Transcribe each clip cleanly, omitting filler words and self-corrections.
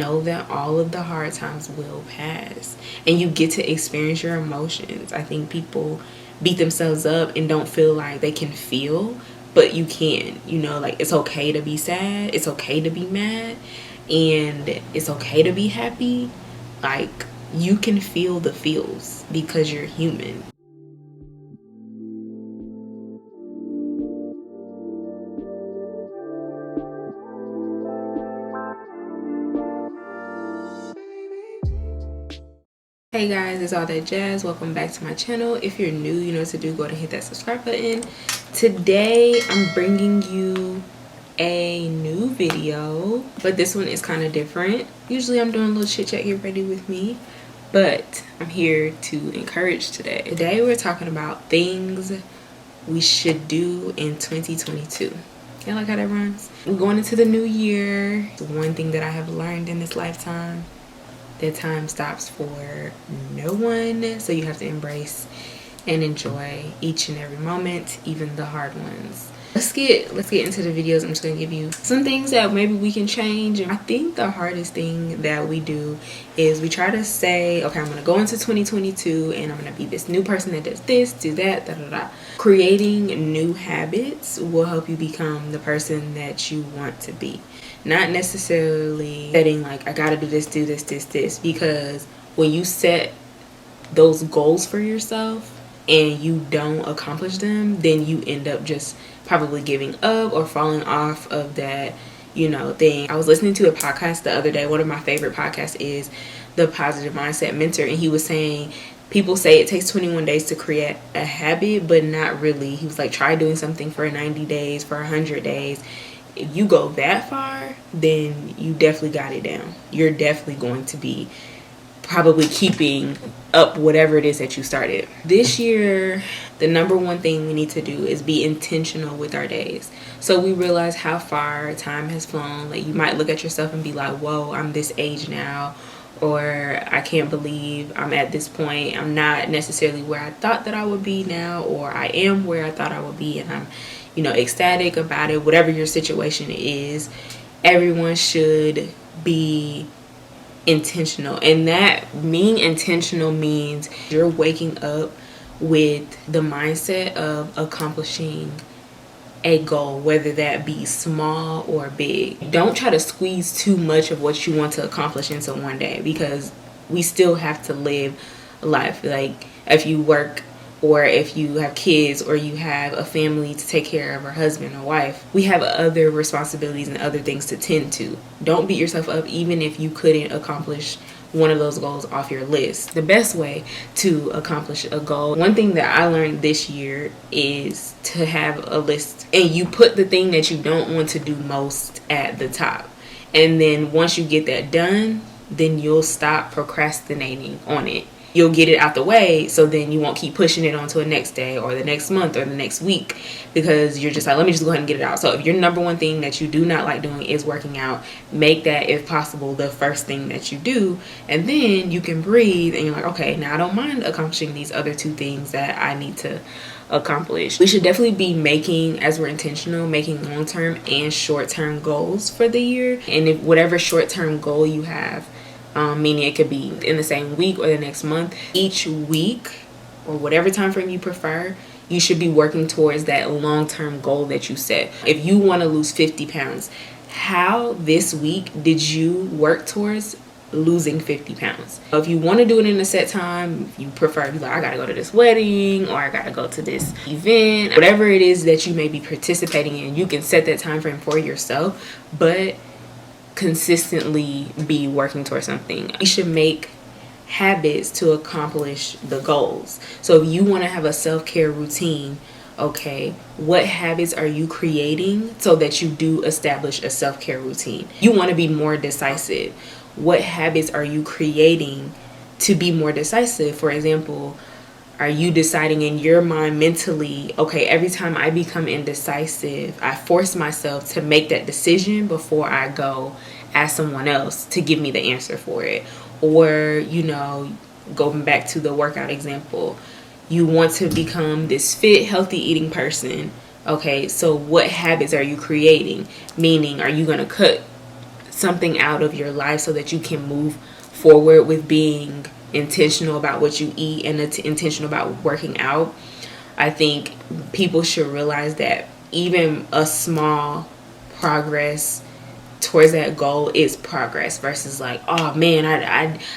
Know that all of the hard times will pass and you get to experience your emotions. I think people beat themselves up and don't feel like they can feel, but you can. Like, it's okay to be sad, it's okay to be mad, and it's okay to be happy. Like, you can feel the feels because you're human. Hey guys, it's all that jazz. Welcome back to my channel. If you're new, you know what to do. Go ahead and hit that subscribe button. Today I'm bringing you a new video, but this one is kind of different. Usually I'm doing a little chit chat, get ready with me, but I'm here to encourage today. Today we're talking about things we should do in 2022. I like how that rhymes. We're going into the new year. The one thing that I have learned in this lifetime, that time stops for no one, so you have to embrace and enjoy each and every moment, even the hard ones. Let's get into the videos. I'm just gonna give you some things that maybe we can change. And I think the hardest thing that we do is we try to say, okay, I'm gonna go into 2022 and I'm gonna be this new person that does this, do that, da da da. Creating new habits will help you become the person that you want to be. Not necessarily setting like, I gotta do this, because when you set those goals for yourself and you don't accomplish them, then you end up just probably giving up or falling off of that, thing. I was listening to a podcast the other day. One of my favorite podcasts is the Positive Mindset Mentor, and he was saying, people say it takes 21 days to create a habit, but not really. He was like, try doing something for 90 days, for 100 days. If you go that far, then you definitely got it down. You're definitely going to be probably keeping up whatever it is that you started. This year, the number one thing we need to do is be intentional with our days. So we realize how far time has flown. Like, you might look at yourself and be like, whoa, I'm this age now, or I can't believe I'm at this point. I'm not necessarily where I thought that I would be now, or I am where I thought I would be, and I'm ecstatic about it. Whatever your situation is, everyone should be intentional. And that being intentional means you're waking up with the mindset of accomplishing a goal, whether that be small or big. Don't try to squeeze too much of what you want to accomplish into one day, because we still have to live life. Like, if you work, or if you have kids, or you have a family to take care of, or husband or wife, we have other responsibilities and other things to tend to. Don't beat yourself up even if you couldn't accomplish one of those goals off your list. The best way to accomplish a goal, one thing that I learned this year, is to have a list, and you put the thing that you don't want to do most at the top. And then once you get that done, then you'll stop procrastinating on it. You'll get it out the way, so then you won't keep pushing it onto the next day or the next month or the next week, because you're just like, let me just go ahead and get it out. So if your number one thing that you do not like doing is working out, make that, if possible, the first thing that you do, and then you can breathe and you're like, okay, now I don't mind accomplishing these other two things that I need to accomplish. We should definitely be making, as we're intentional, making long-term and short-term goals for the year. And if whatever short-term goal you have, meaning it could be in the same week or the next month, each week or whatever time frame you prefer, you should be working towards that long-term goal that you set. If you want to lose 50 pounds, how this week did you work towards losing 50 pounds? If you want to do it in a set time, if you prefer, like, I gotta go to this wedding, or I gotta go to this event, whatever it is that you may be participating in, you can set that time frame for yourself, but consistently be working towards something. You should make habits to accomplish the goals. So if you want to have a self-care routine, okay, what habits are you creating so that you do establish a self-care routine? You want to be more decisive. What habits are you creating to be more decisive? For example, are you deciding in your mind mentally, okay, every time I become indecisive, I force myself to make that decision before I go ask someone else to give me the answer for it? Or, going back to the workout example, you want to become this fit, healthy eating person. Okay, so what habits are you creating? Meaning, are you going to cut something out of your life so that you can move forward with being intentional about what you eat and intentional about working out. I think people should realize that even a small progress towards that goal is progress, versus like, oh man,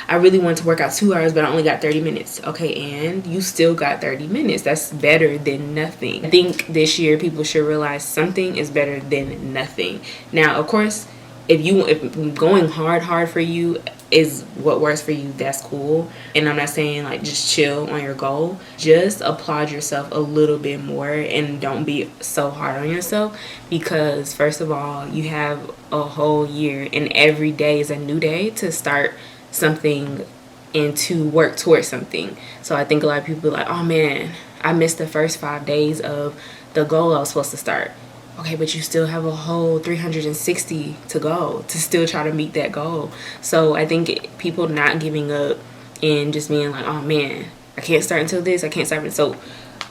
I really want to work out 2 hours but I only got 30 minutes. Okay, and you still got 30 minutes. That's better than nothing. I think this year people should realize something is better than nothing. Now, of course, if going hard for you is what works for you, that's cool. And I'm not saying like just chill on your goal. Just applaud yourself a little bit more and don't be so hard on yourself, because first of all, you have a whole year and every day is a new day to start something and to work towards something. So I think a lot of people are like, oh man, I missed the first 5 days of the goal I was supposed to start. Okay, but you still have a whole 360 to go to still try to meet that goal. So I think people not giving up and just being like, oh man, I can't start until this, I can't start until. So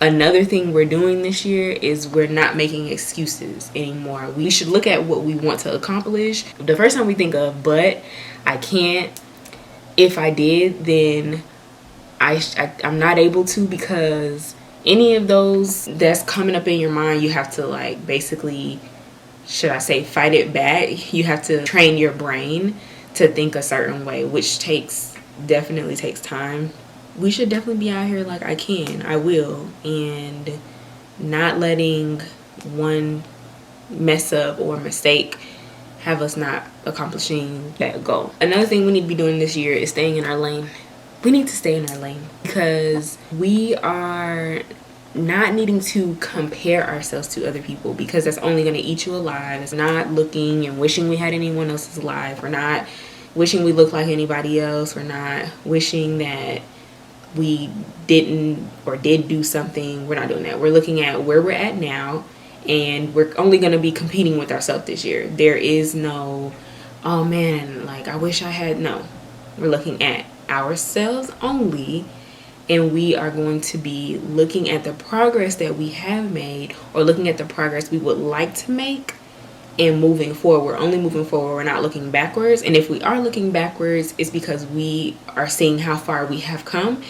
another thing we're doing this year is we're not making excuses anymore. We should look at what we want to accomplish. The first time we think of, but I can't, if I did, then I'm not able to, because any of those that's coming up in your mind, you have to like basically, should I say, fight it back. You have to train your brain to think a certain way, which definitely takes time. We should definitely be out here like, I can, I will, and not letting one mess up or mistake have us not accomplishing that goal. Another thing we need to be doing this year is staying in our lane. We need to stay in our lane, because we are not needing to compare ourselves to other people, because that's only going to eat you alive. It's not looking and wishing we had anyone else's life. We're not wishing we looked like anybody else. We're not wishing that we didn't or did do something. We're not doing that. We're looking at where we're at now, and we're only going to be competing with ourselves this year. There is no, oh man, like I wish I had. No, we're looking at ourselves only, and we are going to be looking at the progress that we have made, or looking at the progress we would like to make, and moving forward. We're only moving forward. We're not looking backwards. And if we are looking backwards, it's because we are seeing how far we have come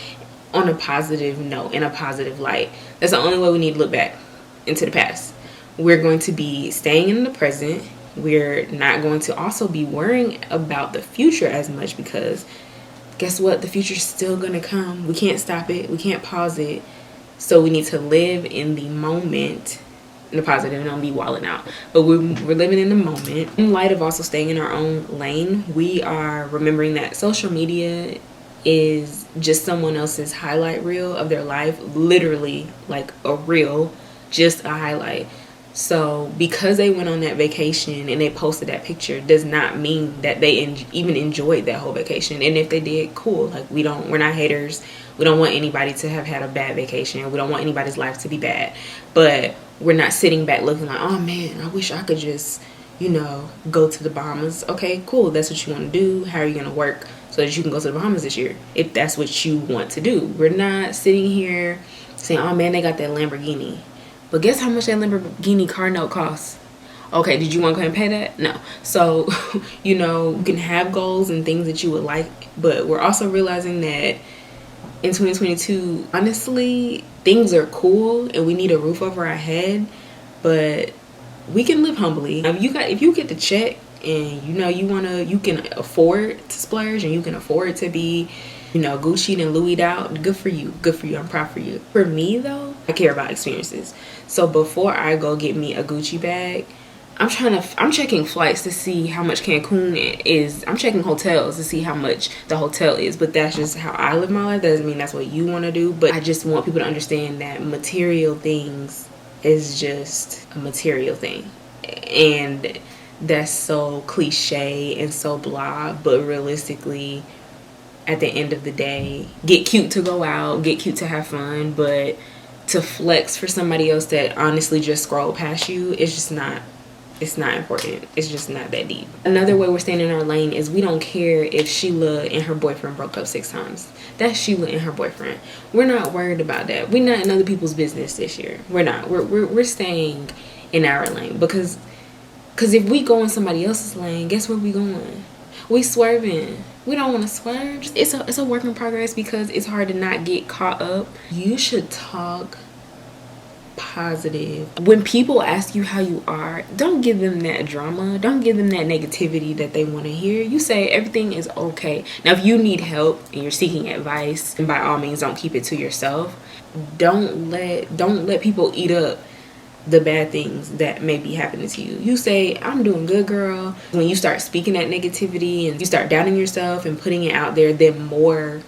on a positive note, in a positive light. That's the only way we need to look back into the past. We're going to be staying in the present. We're not going to also be worrying about the future as much, because guess what? The future's still going to come. We can't stop it. We can't pause it. So we need to live in the moment, in the positive, and don't be wilding out. But we're living in the moment. In light of also staying in our own lane, we are remembering that social media is just someone else's highlight reel of their life. Literally, like a reel, just a highlight. So because they went on that vacation and they posted that picture does not mean that they even enjoyed that whole vacation. And if they did, cool. Like we're not haters. We don't want anybody to have had a bad vacation. We don't want anybody's life to be bad. But we're not sitting back looking like, oh man, I wish I could just, go to the Bahamas. Okay, cool. That's what you want to do. How are you going to work so that you can go to the Bahamas this year, if that's what you want to do? We're not sitting here saying, oh man, they got that Lamborghini. But guess how much that Lamborghini car note costs? Okay, did you want to go and pay that? No. So, you can have goals and things that you would like, but we're also realizing that in 2022, honestly, things are cool and we need a roof over our head, but we can live humbly. If you get the check and you can afford to splurge and you can afford to be Gucci'd and Louis'd out, good for you. I'm proud for you. For me though, I care about experiences. So before I go get me a Gucci bag, I'm checking flights to see how much Cancun is. I'm checking hotels to see how much the hotel is. But that's just how I live my life. That doesn't mean that's what you want to do. But I just want people to understand that material things is just a material thing. And that's so cliche and so blah. But realistically, at the end of the day, get cute to go out, get cute to have fun, but to flex for somebody else that honestly just scrolled past you, it's not important. It's just not that deep. Another way we're staying in our lane is we don't care if Sheila and her boyfriend broke up 6 times. That's Sheila and her boyfriend. We're not worried about that. We're not in other people's business this year. We're not. We're staying in our lane, because Because if we go in somebody else's lane, guess where we going? We swerving. We don't want to swerve. It's a work in progress because it's hard to not get caught up. You should talk positive. When people ask you how you are, don't give them that drama. Don't give them that negativity that they want to hear. You say everything is okay. Now, if you need help and you're seeking advice, and by all means, don't keep it to yourself. Don't let people eat up the bad things that may be happening to you. You say, I'm doing good, girl. When you start speaking that negativity and you start doubting yourself and putting it out there, then more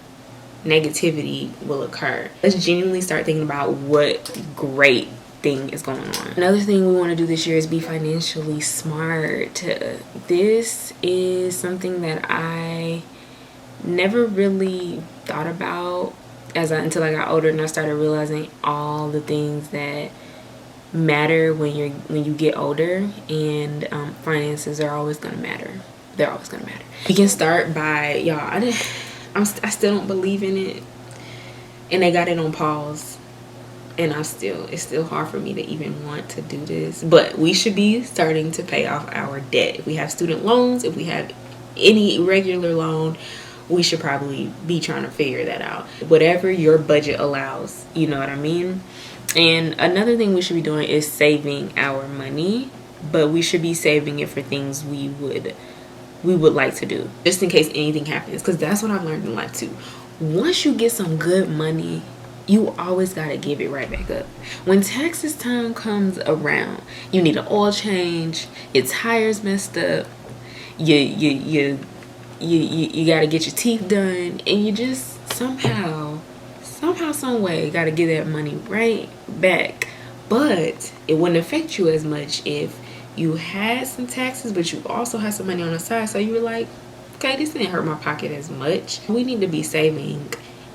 negativity will occur. Let's genuinely start thinking about what great thing is going on. Another thing we want to do this year is be financially smart. This is something that I never really thought about until I got older and I started realizing all the things that matter when you get older, and finances are always gonna matter. They're always gonna matter. You can start by, y'all, I still don't believe in it, and they got it on pause, and it's still hard for me to even want to do this. But we should be starting to pay off our debt. If we have student loans, if we have any regular loan, we should probably be trying to figure that out. Whatever your budget allows, you know what I mean? And another thing we should be doing is saving our money, but we should be saving it for things we would like to do, just in case anything happens, because that's what I've learned in life too. Once you get some good money, you always got to give it right back up. When taxes time comes around, you need an oil change, your tires messed up, you got to get your teeth done, and you just somehow some way got to give that money right back. But it wouldn't affect you as much if you had some taxes, but you also had some money on the side, so you were like, okay, this didn't hurt my pocket as much. We need to be saving,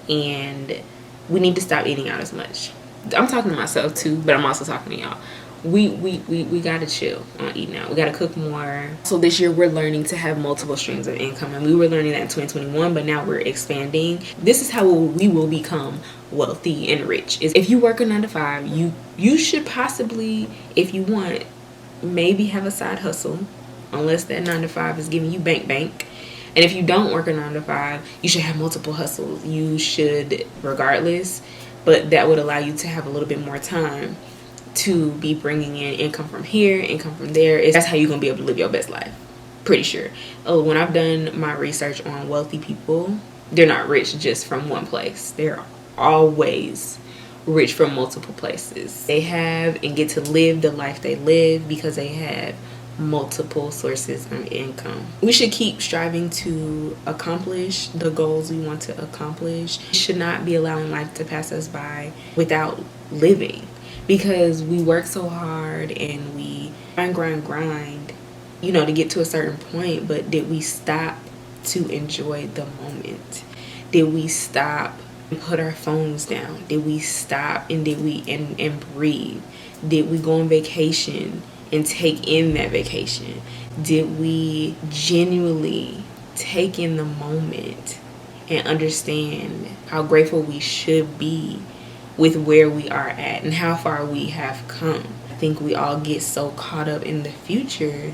and we need to stop eating out as much. I'm talking to myself too, but I'm also talking to y'all. We gotta chill on eating out. We gotta cook more. So this year we're learning to have multiple streams of income, and we were learning that in 2021, but now we're expanding. This is how we will become wealthy and rich. Is if you work a 9 to 5, you should possibly, if you want, maybe have a side hustle, unless that 9 to 5 is giving you bank. And if you don't work a 9 to 5, you should have multiple hustles. You should, regardless, but that would allow you to have a little bit more time to be bringing in income from here, income from there. That's how you're gonna be able to live your best life, pretty sure. When I've done my research on wealthy people, they're not rich just from one place. They're always rich from multiple places. They have and get to live the life they live because they have multiple sources of income. We should keep striving to accomplish the goals we want to accomplish. We should not be allowing life to pass us by without living, because we work so hard and we grind, you know, to get to a certain point. But did we stop to enjoy the moment? Did we stop and put our phones down? Did we stop and and breathe? Did we go on vacation and take in that vacation? Did we genuinely take in the moment and understand how grateful we should be with where we are at and how far we have come? I think we all get so caught up in the future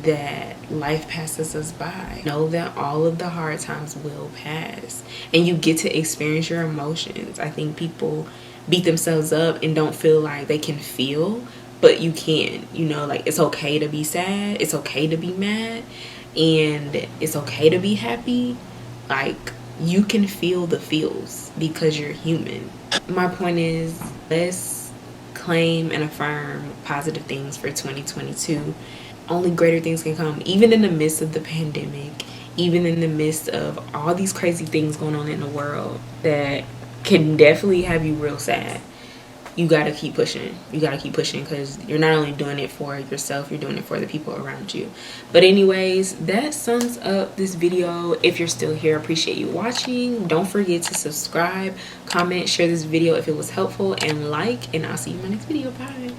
that life passes us by. Know that all of the hard times will pass, and you get to experience your emotions. I think people beat themselves up and don't feel like they can feel, but you can. You know, like, it's okay to be sad, it's okay to be mad, and it's okay to be happy. Like, you can feel the feels because you're human. My point is, let's claim and affirm positive things for 2022. Only greater things can come, even in the midst of the pandemic, even in the midst of all these crazy things going on in the world that can definitely have you real sad. You gotta keep pushing. You gotta keep pushing, because you're not only doing it for yourself, you're doing it for the people around you. But anyways, that sums up this video. If you're still here, I appreciate you watching. Don't forget to subscribe, comment, share this video if it was helpful, and like, and I'll see you in my next video. Bye.